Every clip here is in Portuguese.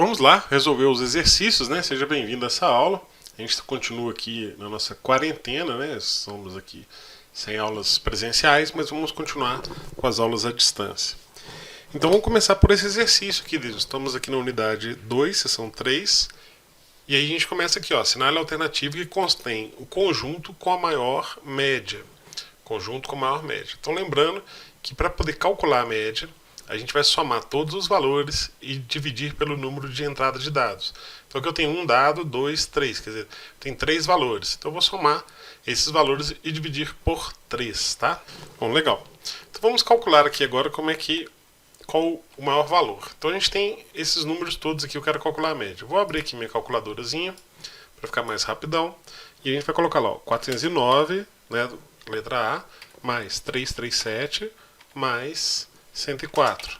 Vamos lá resolver os exercícios, né? Seja bem-vindo a essa aula. A gente continua aqui na nossa quarentena, né? Somos aqui sem aulas presenciais, mas vamos continuar com as aulas à distância. Então vamos começar por esse exercício aqui. Estamos aqui na unidade 2, seção 3. E aí a gente começa aqui, ó, assinale a alternativa que contém o conjunto com a maior média. Conjunto com a maior média. Então lembrando que para poder calcular a média, a gente vai somar todos os valores e dividir pelo número de entrada de dados. Então aqui eu tenho um dado, 2, 3, quer dizer, tem 3 valores. Então eu vou somar esses valores e dividir por 3, tá? Bom, legal. Então vamos calcular aqui agora qual o maior valor. Então a gente tem esses números todos aqui, eu quero calcular a média. Vou abrir aqui minha calculadorazinha para ficar mais rapidão. E a gente vai colocar lá, ó, 409, né, letra A, mais 337, mais 104.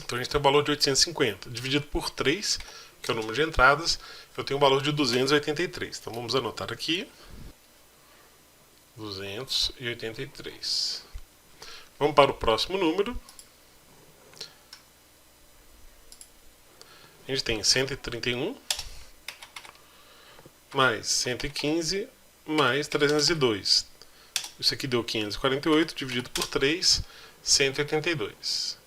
Então a gente tem o valor de 850. Dividido por 3, que é o número de entradas, eu tenho um valor de 283. Então vamos anotar aqui. 283. Vamos para o próximo número. A gente tem 131, mais 115, mais 302. Isso aqui deu 548, dividido por 3, 182.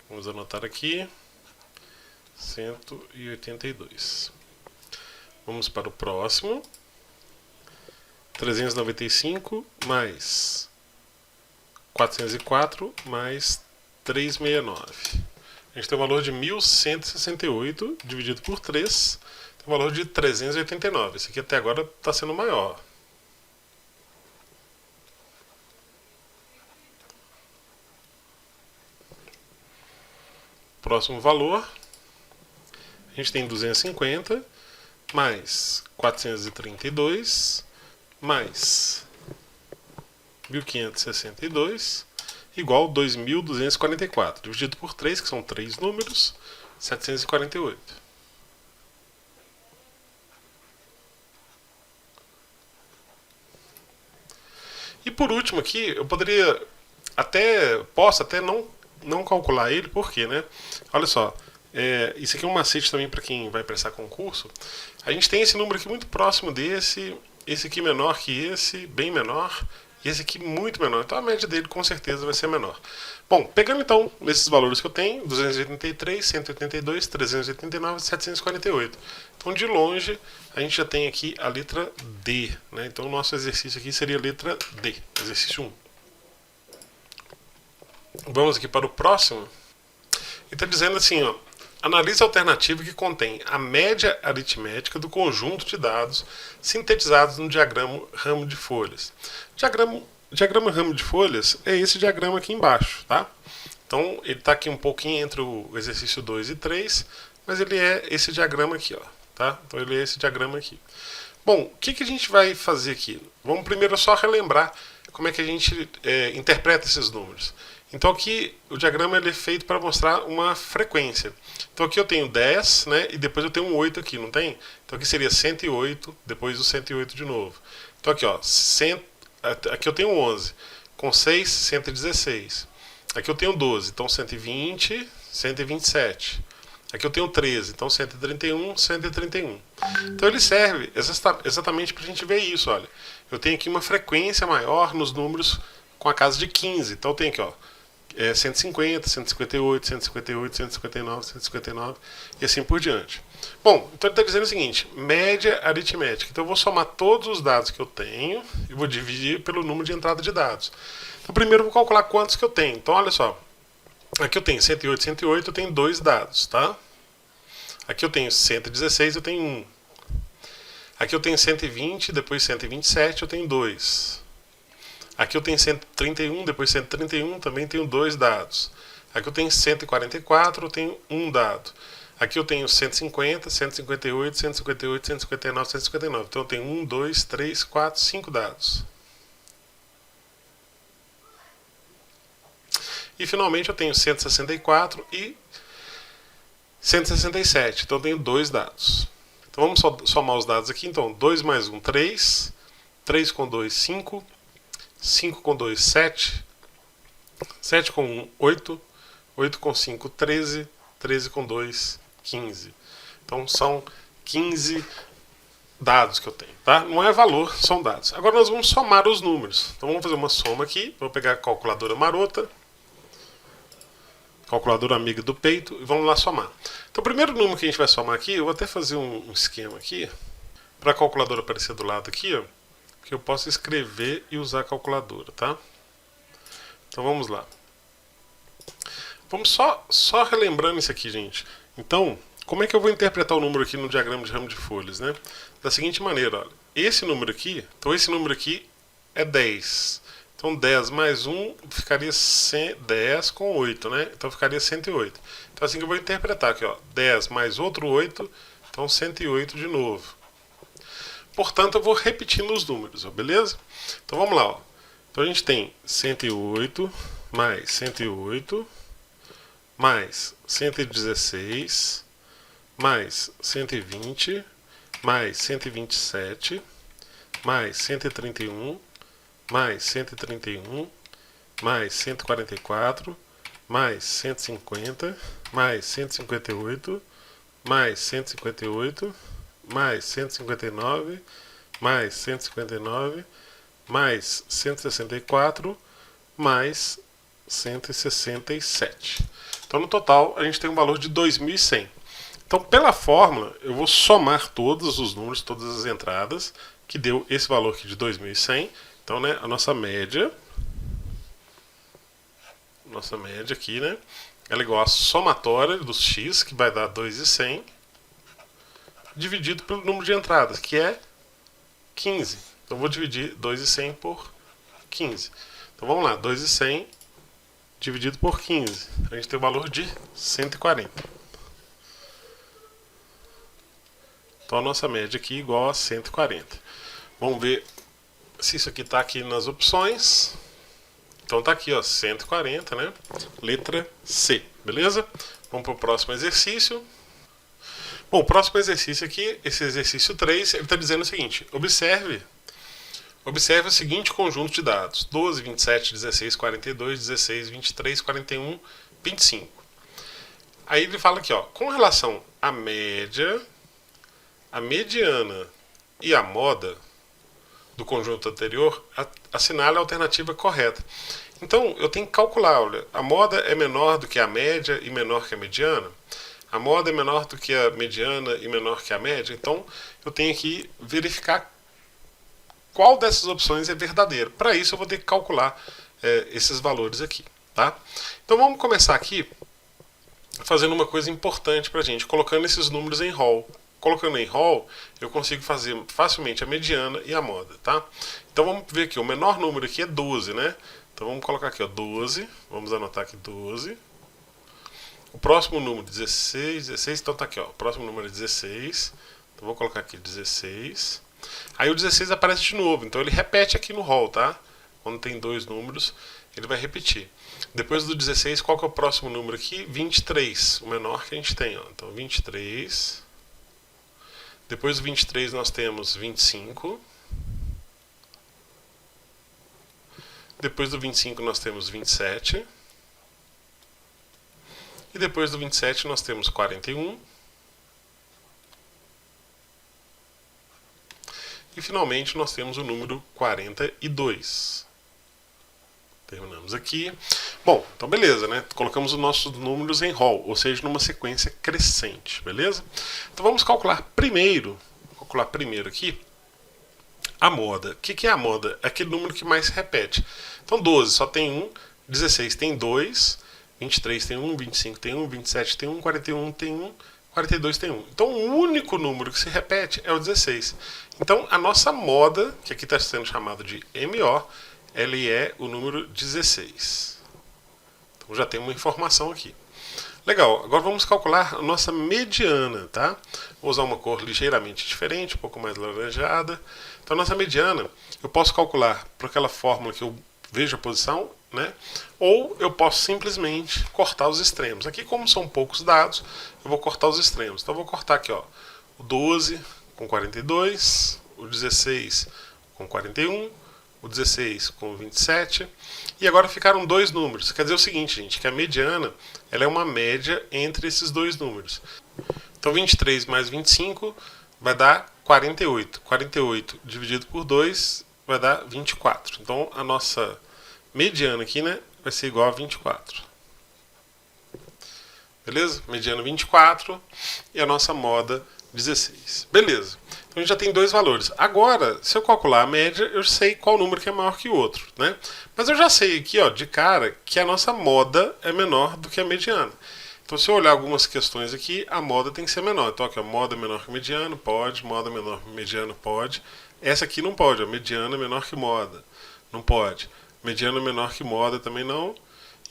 Vamos anotar aqui. 182. Vamos para o próximo. 395 mais 404 mais 369. A gente tem o valor de 1.168 dividido por 3, tem o valor de 389. Esse aqui até agora está sendo maior. Próximo valor, a gente tem 250 mais 432 mais 1.562 igual 2.244, dividido por 3, que são 3 números, 748. E por último aqui, eu posso até não calcular ele, por quê, né? Olha só, isso aqui é um macete também para quem vai prestar concurso. A gente tem esse número aqui muito próximo desse, esse aqui menor que esse, bem menor, e esse aqui muito menor. Então a média dele com certeza vai ser menor. Bom, pegando então esses valores que eu tenho, 283, 182, 389 e 748. Então de longe a gente já tem aqui a letra D, né? Então o nosso exercício aqui seria a letra D, exercício 1. Vamos aqui para o próximo. E está dizendo assim, ó, analise a alternativa que contém a média aritmética do conjunto de dados sintetizados no diagrama ramo de folhas. Diagrama ramo de folhas é esse diagrama aqui embaixo, tá? Então ele está aqui um pouquinho entre o exercício 2 e 3, mas ele é esse diagrama aqui, ó, tá? Então ele é esse diagrama aqui. Bom, o que a gente vai fazer aqui? Vamos primeiro só relembrar como é que a gente interpreta esses números. Então aqui o diagrama ele é feito para mostrar uma frequência. Então aqui eu tenho 10, né, e depois eu tenho um 8 aqui, não tem? Então aqui seria 108, depois o 108 de novo. Então aqui, ó, aqui eu tenho 11, com 6, 116. Aqui eu tenho 12, então 120, 127. Aqui eu tenho 13, então 131, 131. Então ele serve exatamente para a gente ver isso, olha. Eu tenho aqui uma frequência maior nos números com a casa de 15. Então eu tenho aqui, ó, 150, 158, 158, 159, 159 e assim por diante. Bom, então ele está dizendo o seguinte, média aritmética. Então eu vou somar todos os dados que eu tenho e vou dividir pelo número de entrada de dados. Então primeiro eu vou calcular quantos que eu tenho. Então olha só, aqui eu tenho 108, 108, eu tenho 2 dados, tá? Aqui eu tenho 116, eu tenho 1. Aqui eu tenho 120, depois 127, eu tenho 2. Aqui eu tenho 131, depois 131, também tenho 2 dados. Aqui eu tenho 144, eu tenho 1 dado. Aqui eu tenho 150, 158, 158, 159, 159. Então eu tenho 1, 2, 3, 4, 5 dados. E finalmente eu tenho 164 e 167. Então eu tenho 2 dados. Então vamos somar os dados aqui. Então 2 mais 1, 3. 3 com 2, 5. 5 com 2, 7. 7 com 1, 8. 8 com 5, 13. 13 com 2, 15. Então são 15 dados que eu tenho, tá? Não é valor, são dados. Agora nós vamos somar os números. Então vamos fazer uma soma aqui. Vou pegar a calculadora marota, calculadora amiga do peito, e vamos lá somar. Então o primeiro número que a gente vai somar aqui, eu vou até fazer um esquema aqui, para a calculadora aparecer do lado aqui, ó, que eu possa escrever e usar a calculadora, tá? Então vamos lá. Vamos só relembrando isso aqui, gente. Então, como é que eu vou interpretar o número aqui no diagrama de ramo de folhas, né? Da seguinte maneira, olha. Esse número aqui, então esse número aqui é 10. Então 10 mais 1 ficaria 10 com 8, né? Então ficaria 108. Então assim que eu vou interpretar aqui, ó. 10 mais outro 8, então 108 de novo. Portanto, eu vou repetindo os números, ó, beleza? Então vamos lá, ó. Então a gente tem 108 mais 108 mais 116 mais 120 mais 127 mais 131 mais 131 mais 144 mais 150 mais 158 mais 158 mais 159 mais 159 mais 164 mais 167. Então no total a gente tem um valor de 2.100. Então pela fórmula eu vou somar todos os números, todas as entradas, que deu esse valor aqui de 2.100. Então, né, a nossa média aqui, né, ela é igual à somatória dos x, que vai dar 2.100, dividido pelo número de entradas, que é 15. Então vou dividir 2.100 por 15. Então vamos lá, 2.100 dividido por 15. A gente tem o valor de 140. Então a nossa média aqui é igual a 140. Vamos ver se isso aqui está aqui nas opções. Então está aqui, ó, 140, né? Letra C, beleza? Vamos para o próximo exercício. Bom, o próximo exercício aqui, esse exercício 3, ele está dizendo o seguinte: observe o seguinte conjunto de dados: 12, 27, 16, 42, 16, 23, 41, 25. Aí ele fala aqui, ó, com relação à média, a mediana e a moda do conjunto anterior, assinale a alternativa correta. Então, eu tenho que calcular, olha, a moda é menor do que a média e menor que a mediana. A moda é menor do que a mediana e menor que a média. Então, eu tenho que verificar qual dessas opções é verdadeira. Para isso, eu vou ter que calcular esses valores aqui, tá? Então, vamos começar aqui fazendo uma coisa importante para a gente, colocando esses números em rol. Colocando em rol, eu consigo fazer facilmente a mediana e a moda, tá? Então vamos ver aqui, o menor número aqui é 12, né? Então vamos colocar aqui, ó, 12, vamos anotar aqui 12. O próximo número, 16, então tá aqui, ó, o próximo número é 16. Então vou colocar aqui 16. Aí o 16 aparece de novo, então ele repete aqui no rol, tá? Quando tem dois números, ele vai repetir. Depois do 16, qual que é o próximo número aqui? 23, o menor que a gente tem, ó. Então 23... Depois do 23 nós temos 25. Depois do 25 nós temos 27. E depois do 27 nós temos 41. E finalmente nós temos o número 42. Terminamos aqui. Bom, então beleza, né? Colocamos os nossos números em rol, ou seja, numa sequência crescente, beleza? Então vamos calcular primeiro aqui a moda. O que é a moda? É aquele número que mais se repete. Então 12 só tem 1, 16 tem 2, 23 tem 1, 25 tem 1, 27 tem 1, 41 tem 1, 42 tem 1. Então o único número que se repete é o 16. Então a nossa moda, que aqui está sendo chamada de MO, ele é o número 16. Então já tem uma informação aqui. Legal, agora vamos calcular a nossa mediana, tá? Vou usar uma cor ligeiramente diferente, um pouco mais laranjada. Então a nossa mediana, eu posso calcular por aquela fórmula que eu vejo a posição, né? Ou eu posso simplesmente cortar os extremos. Aqui, como são poucos dados, eu vou cortar os extremos. Então eu vou cortar aqui, ó, o 12 com 42, o 16 com 41, o 16 com 27. E agora ficaram dois números. Quer dizer o seguinte, gente, que a mediana ela é uma média entre esses dois números. Então 23 mais 25 vai dar 48. 48 dividido por 2 vai dar 24. Então a nossa mediana aqui, né, vai ser igual a 24. Beleza? Mediana 24 e a nossa moda 16. Beleza. Então a gente já tem dois valores. Agora, se eu calcular a média, eu sei qual número que é maior que o outro, né? Mas eu já sei aqui, ó, de cara, que a nossa moda é menor do que a mediana. Então, se eu olhar algumas questões aqui, a moda tem que ser menor. Então, aqui, a moda é menor que mediano, pode. Moda é menor que mediano, pode. Essa aqui não pode, ó, mediana é menor que moda. Não pode. Mediana é menor que moda também não.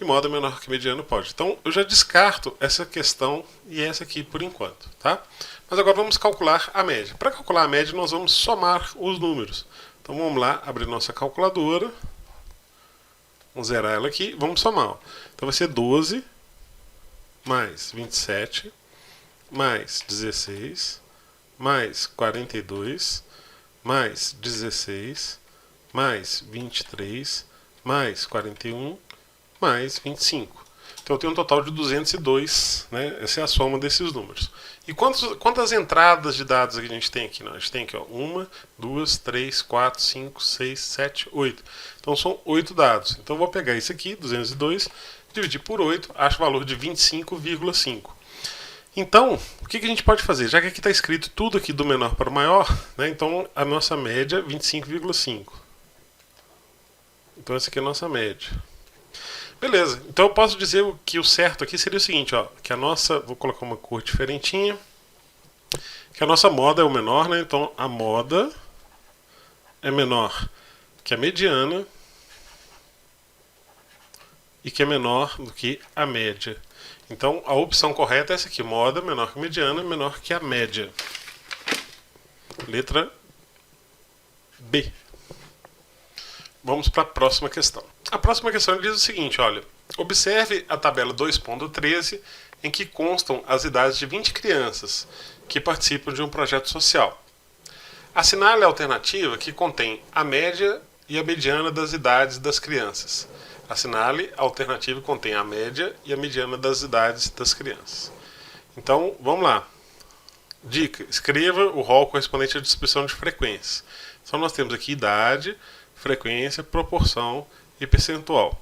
E moda é menor que mediano pode. Então, eu já descarto essa questão e essa aqui por enquanto, tá? Mas agora vamos calcular a média. Para calcular a média, nós vamos somar os números. Então, vamos lá, abrir nossa calculadora. Vamos zerar ela aqui. Vamos somar. Ó. Então, vai ser 12 mais 27 mais 16 mais 42 mais 16 mais 23 mais 41 mais 25. Então eu tenho um total de 202, né? Essa é a soma desses números. E quantas entradas de dados a gente tem aqui? Não, a gente tem aqui, ó, 1, 2, 3, 4, 5, 6, 7, 8. Então são 8 dados. Então eu vou pegar isso aqui, 202, dividir por 8, acho o valor de 25,5. Então, o que a gente pode fazer? Já que aqui está escrito tudo aqui do menor para o maior, né? Então a nossa média é 25,5. Então essa aqui é a nossa média. Beleza, então eu posso dizer que o certo aqui seria o seguinte, ó, que a nossa, vou colocar uma cor diferentinha, que a nossa moda é o menor, né? Então a moda é menor que a mediana e que é menor do que a média. Então a opção correta é essa aqui, moda menor que mediana, menor que a média. Letra B. Vamos para a próxima questão. A próxima questão diz o seguinte, olha, observe a tabela 2.13 em que constam as idades de 20 crianças que participam de um projeto social. Assinale a alternativa que contém a média e a mediana das idades das crianças. Assinale a alternativa que contém a média e a mediana das idades das crianças. Então, vamos lá. Dica, escreva o rol correspondente à distribuição de frequências. Então nós temos aqui idade, frequência, proporção e percentual.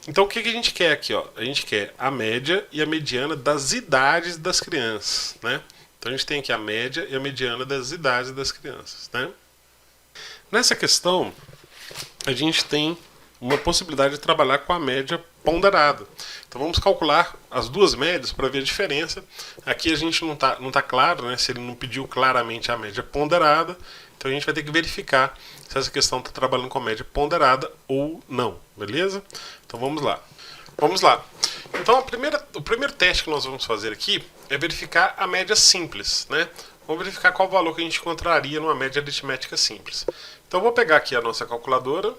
Então o que a gente quer aqui? Ó? A gente quer a média e a mediana das idades das crianças, né? Então a gente tem aqui a média e a mediana das idades das crianças, né? Nessa questão, a gente tem uma possibilidade de trabalhar com a média ponderada. Então vamos calcular as duas médias para ver a diferença. Aqui a gente não tá claro, né, se ele não pediu claramente a média ponderada. Então a gente vai ter que verificar se essa questão está trabalhando com a média ponderada ou não, beleza? Então vamos lá. Vamos lá. Então o primeiro teste que nós vamos fazer aqui é verificar a média simples, né? Vamos verificar qual o valor que a gente encontraria numa média aritmética simples. Então eu vou pegar aqui a nossa calculadora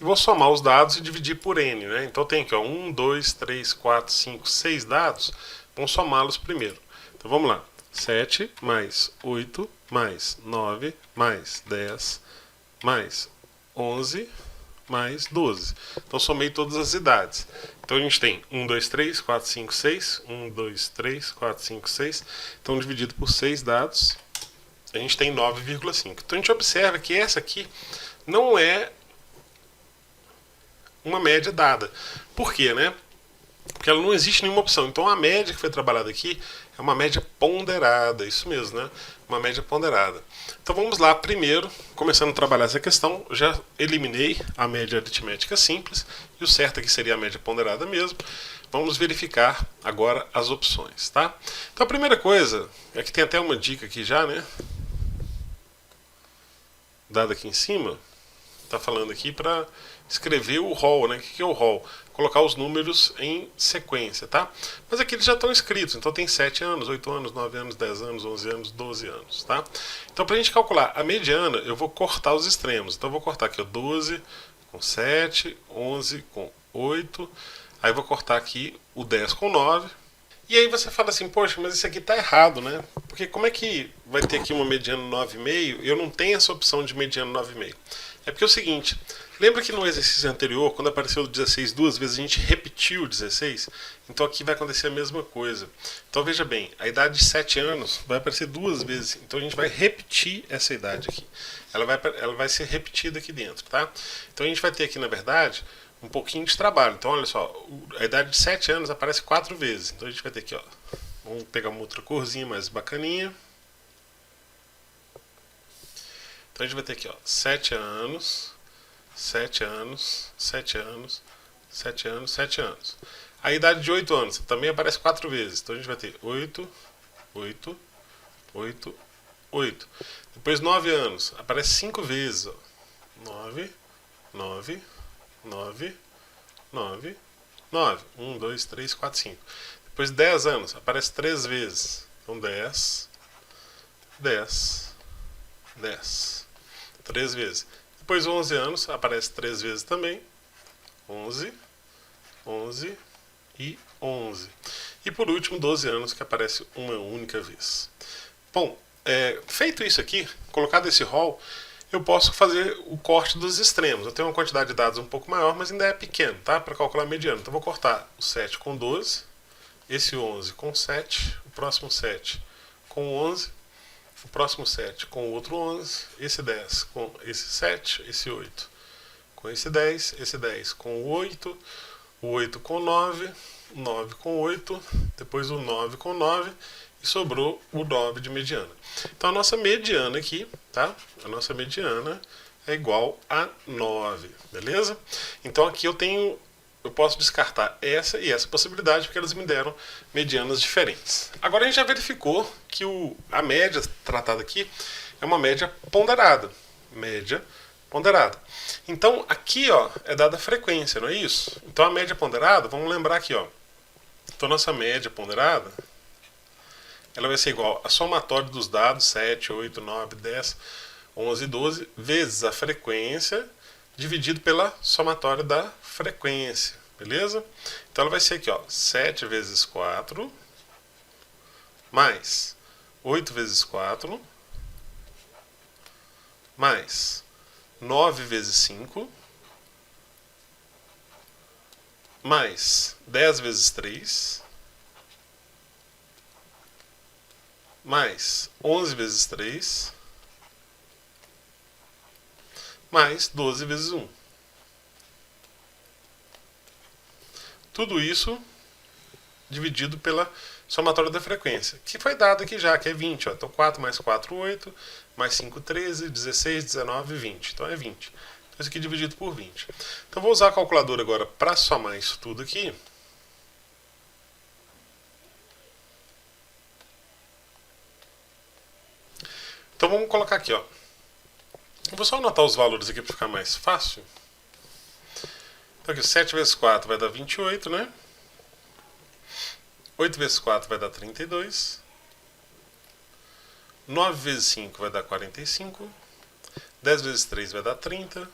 e vou somar os dados e dividir por n, né? Então tem aqui, ó, 1, 2, 3, 4, 5, 6 dados. Vamos somá-los primeiro. Então vamos lá. 7 mais 8 mais 9 mais 10 mais 11 mais 12. Então somei todas as idades. Então a gente tem 1, 2, 3, 4, 5, 6. 1, 2, 3, 4, 5, 6. Então dividido por 6 dados, a gente tem 9,5. Então a gente observa que essa aqui não é uma média dada. Por quê, né? Porque ela não existe nenhuma opção. Então a média que foi trabalhada aqui é uma média ponderada, isso mesmo, né? Uma média ponderada. Então vamos lá, primeiro, começando a trabalhar essa questão, já eliminei a média aritmética simples, e o certo aqui seria a média ponderada mesmo. Vamos verificar agora as opções, tá? Então a primeira coisa, é que tem até uma dica aqui já, né? Dada aqui em cima, está falando aqui para escrever o rol, né? O que é o rol? Colocar os números em sequência, tá? Mas aqui eles já estão escritos, então tem 7 anos, 8 anos, 9 anos, 10 anos, 11 anos, 12 anos, tá? Então para a gente calcular a mediana, eu vou cortar os extremos. Então eu vou cortar aqui, ó, 12 com 7, 11 com 8, aí eu vou cortar aqui o 10 com 9, E aí você fala assim, poxa, mas isso aqui está errado, né? Porque como é que vai ter aqui uma mediana 9,5 e eu não tenho essa opção de mediana 9,5? É porque é o seguinte, lembra que no exercício anterior, quando apareceu o 16 duas vezes, a gente repetiu o 16? Então aqui vai acontecer a mesma coisa. Então veja bem, a idade de 7 anos vai aparecer duas vezes. Então a gente vai repetir essa idade aqui. Ela vai ser repetida aqui dentro, tá? Então a gente vai ter aqui, na verdade, um pouquinho de trabalho. Então olha só, a idade de 7 anos aparece 4 vezes. Então a gente vai ter aqui, ó, vamos pegar uma outra corzinha mais bacaninha. Então a gente vai ter aqui, ó, 7 anos, 7 anos, 7 anos, 7 anos, 7 anos. A idade de 8 anos também aparece 4 vezes. Então a gente vai ter 8, 8, 8, 8. Depois 9 anos, aparece 5 vezes, ó. 9, 9, 9, 9, 9. 1, 2, 3, 4, 5. Depois 10 anos, aparece 3 vezes. Então 10, 10, 10. 3 vezes. Depois 11 anos, aparece 3 vezes também. 11, 11 e 11. E por último, 12 anos, que aparece uma única vez. Bom, feito isso aqui, colocado esse rol, eu posso fazer o corte dos extremos. Eu tenho uma quantidade de dados um pouco maior, mas ainda é pequeno, tá? Para calcular a mediana. Então, eu vou cortar o 7 com 12, esse 11 com 7, o próximo 7 com 11, o próximo 7 com o outro 11, esse 10 com esse 7, esse 8 com esse 10 com o 8 com 9, o 9 com 8, depois o 9 com 9 e sobrou o 9 de mediana. Então a nossa mediana aqui, tá? A nossa mediana é igual a 9, beleza? Então aqui eu posso descartar essa e essa possibilidade porque elas me deram medianas diferentes. Agora a gente já verificou que a média tratada aqui é uma média ponderada. Média ponderada. Então aqui, ó, é dada a frequência, não é isso? Então a média ponderada, vamos lembrar aqui, ó. Então nossa média ponderada, ela vai ser igual a somatório dos dados 7, 8, 9, 10, 11, 12 vezes a frequência dividido pela somatória da frequência, beleza? Então ela vai ser aqui, ó, 7 vezes 4 mais 8 vezes 4 mais 9 vezes 5 mais 10 vezes 3 mais 11 vezes 3 mais 12 vezes 1. Tudo isso dividido pela somatória da frequência, que foi dado aqui já, que é 20. Ó. Então 4 mais 4, 8, mais 5, 13, 16, 19, 20. Então é 20. Então isso aqui dividido por 20. Então vou usar a calculadora agora para somar isso tudo aqui. Então vamos colocar aqui, ó. Eu vou só anotar os valores aqui para ficar mais fácil. Então aqui 7 vezes 4 vai dar 28, né? 8 vezes 4 vai dar 32. 9 vezes 5 vai dar 45. 10 vezes 3 vai dar 30.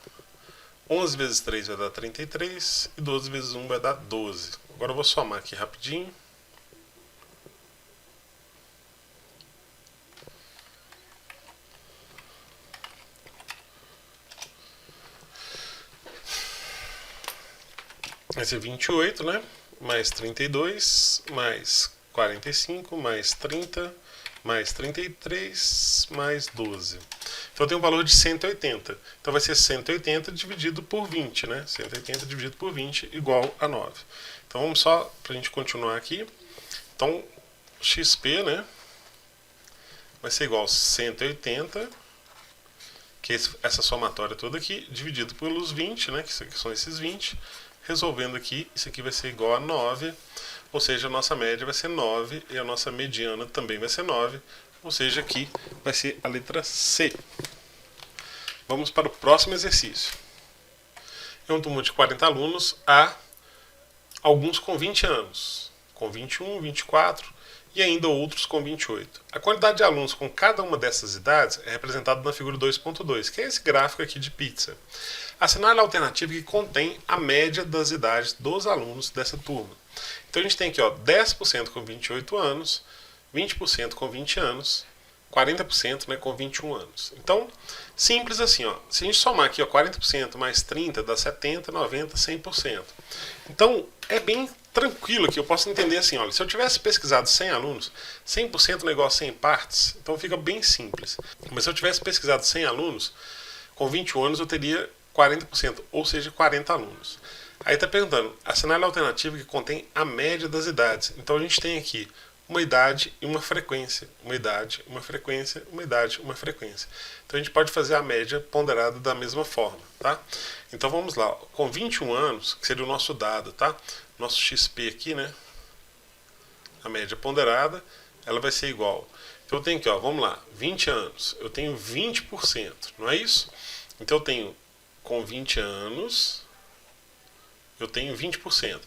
11 vezes 3 vai dar 33. E 12 vezes 1 vai dar 12. Agora eu vou somar aqui rapidinho. Vai ser 28, né? Mais 32, mais 45, mais 30, mais 33, mais 12. Então tem um valor de 180. Então vai ser 180 dividido por 20, né? 180 dividido por 20 igual a 9. Então vamos só, para a gente continuar aqui. Então, XP, né? Vai ser igual a 180, que é essa somatória toda aqui, dividido pelos 20, né? Que são esses 20. Resolvendo aqui, isso aqui vai ser igual a 9, ou seja, a nossa média vai ser 9 e a nossa mediana também vai ser 9, ou seja, aqui vai ser a letra C. Vamos para o próximo exercício. É um turma de 40 alunos, há alguns com 20 anos, com 21, 24 e ainda outros com 28. A quantidade de alunos com cada uma dessas idades é representada na figura 2.2, que é esse gráfico aqui de pizza. Assinale a alternativa que contém a média das idades dos alunos dessa turma. Então a gente tem aqui, ó, 10% com 28 anos, 20% com 20 anos, 40%, né, com 21 anos. Então, simples assim, ó. Se a gente somar aqui, ó, 40% mais 30 dá 70, 90, 100%. Então, é bem tranquilo aqui. Eu posso entender assim, olha, se eu tivesse pesquisado 100 alunos, 100% negócio 100 partes, então fica bem simples. Mas se eu tivesse pesquisado 100 alunos, com 21 anos eu teria 40%, ou seja, 40 alunos. Aí está perguntando, assinale a alternativa que contém a média das idades. Então a gente tem aqui uma idade e uma frequência. Uma idade, uma frequência, uma idade, uma frequência. Então a gente pode fazer a média ponderada da mesma forma, tá? Então vamos lá, com 21 anos, que seria o nosso dado, tá? Nosso XP aqui, né? A média ponderada, ela vai ser igual. Então eu tenho aqui, ó, vamos lá, 20 anos, eu tenho 20%, não é isso? Então eu tenho, com 20 anos, eu tenho 20%.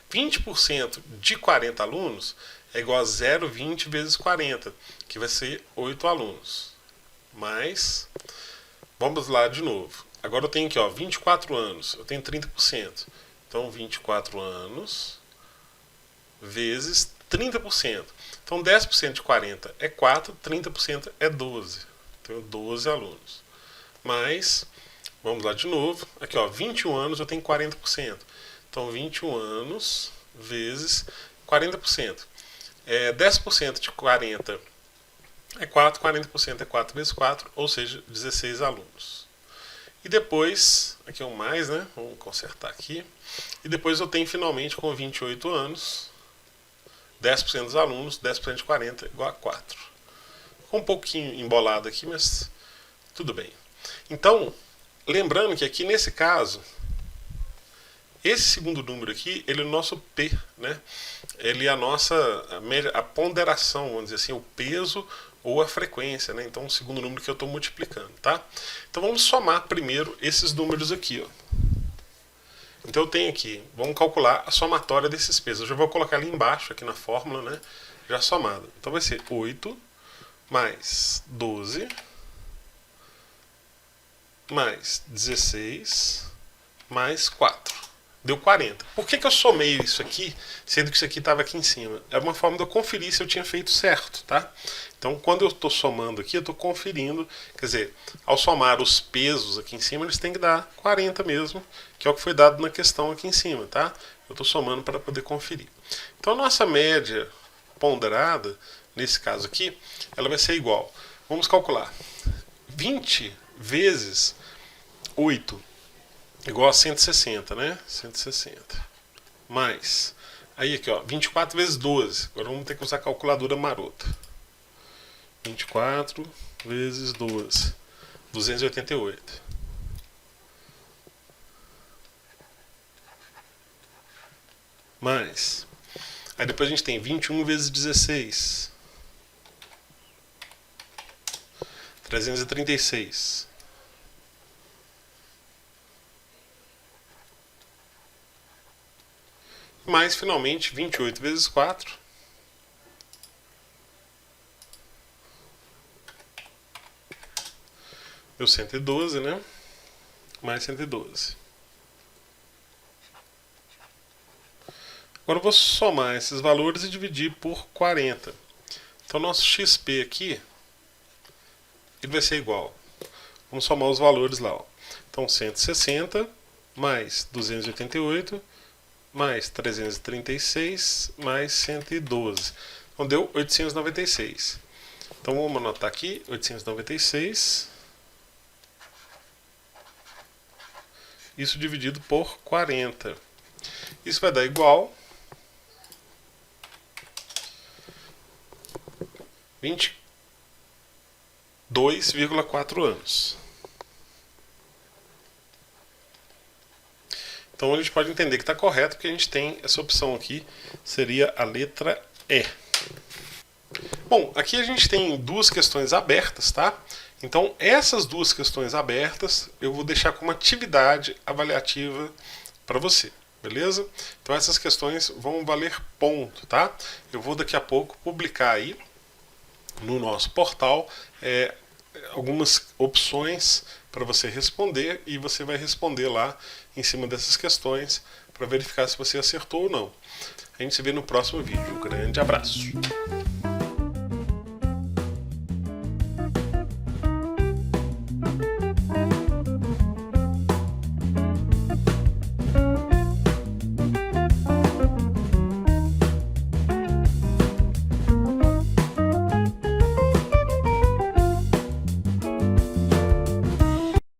20% de 40 alunos é igual a 0,20 vezes 40, que vai ser 8 alunos. Mas, vamos lá de novo. Agora eu tenho aqui, ó, 24 anos, eu tenho 30%. Então, 24 anos vezes 30%. Então, 10% de 40 é 4, 30% é 12. Tenho 12 alunos. Mas, vamos lá de novo. Aqui, ó, 21 anos eu tenho 40%. Então, 21 anos vezes 40%. 10% de 40 é 4, 40% é 4 vezes 4, ou seja, 16 alunos. E depois, aqui é um mais, né? Vamos consertar aqui. E depois eu tenho finalmente com 28 anos, 10% dos alunos, 10% de 40 igual a 4. Ficou um pouquinho embolado aqui, mas tudo bem. Então, lembrando que aqui nesse caso, esse segundo número aqui, ele é o nosso P, né? Ele é a ponderação, vamos dizer assim, o peso ou a frequência, né? Então, o segundo número que eu estou multiplicando, tá? Então, vamos somar primeiro esses números aqui, ó. Então, eu tenho aqui, vamos calcular a somatória desses pesos. Eu já vou colocar ali embaixo, aqui na fórmula, né? Já somado. Então, vai ser 8 mais 12 mais 16 mais 4. Deu 40. Por que eu somei isso aqui, sendo que isso aqui estava aqui em cima? É uma forma de eu conferir se eu tinha feito certo, tá? Então, quando eu estou somando aqui, eu estou conferindo, quer dizer, ao somar os pesos aqui em cima, eles têm que dar 40 mesmo, que é o que foi dado na questão aqui em cima, tá? Eu estou somando para poder conferir. Então, a nossa média ponderada, nesse caso aqui, ela vai ser igual. Vamos calcular. 20 vezes 8 igual a 160, né? 160. Mais. Aí aqui, ó, 24 vezes 12. Agora vamos ter que usar a calculadora marota. 24 vezes 12. 288. Mais. Aí depois a gente tem 21 vezes 16. 336. Mais, finalmente, 28 vezes 4. Deu 112, né? Mais 112. Agora eu vou somar esses valores e dividir por 40. Então, nosso XP aqui, ele vai ser igual. Vamos somar os valores lá, ó. Então, 160 mais 288 mais 336 mais 112. Então deu 896. Então vamos anotar aqui, 896. Isso dividido por 40. Isso vai dar igual 22,4 anos. Então a gente pode entender que está correto, porque a gente tem essa opção aqui, seria a letra E. Bom, aqui a gente tem duas questões abertas, tá? Então essas duas questões abertas eu vou deixar como atividade avaliativa para você, beleza? Então essas questões vão valer ponto, tá? Eu vou daqui a pouco publicar aí no nosso portal algumas opções para você responder, e você vai responder lá em cima dessas questões para verificar se você acertou ou não. A gente se vê no próximo vídeo. Um grande abraço.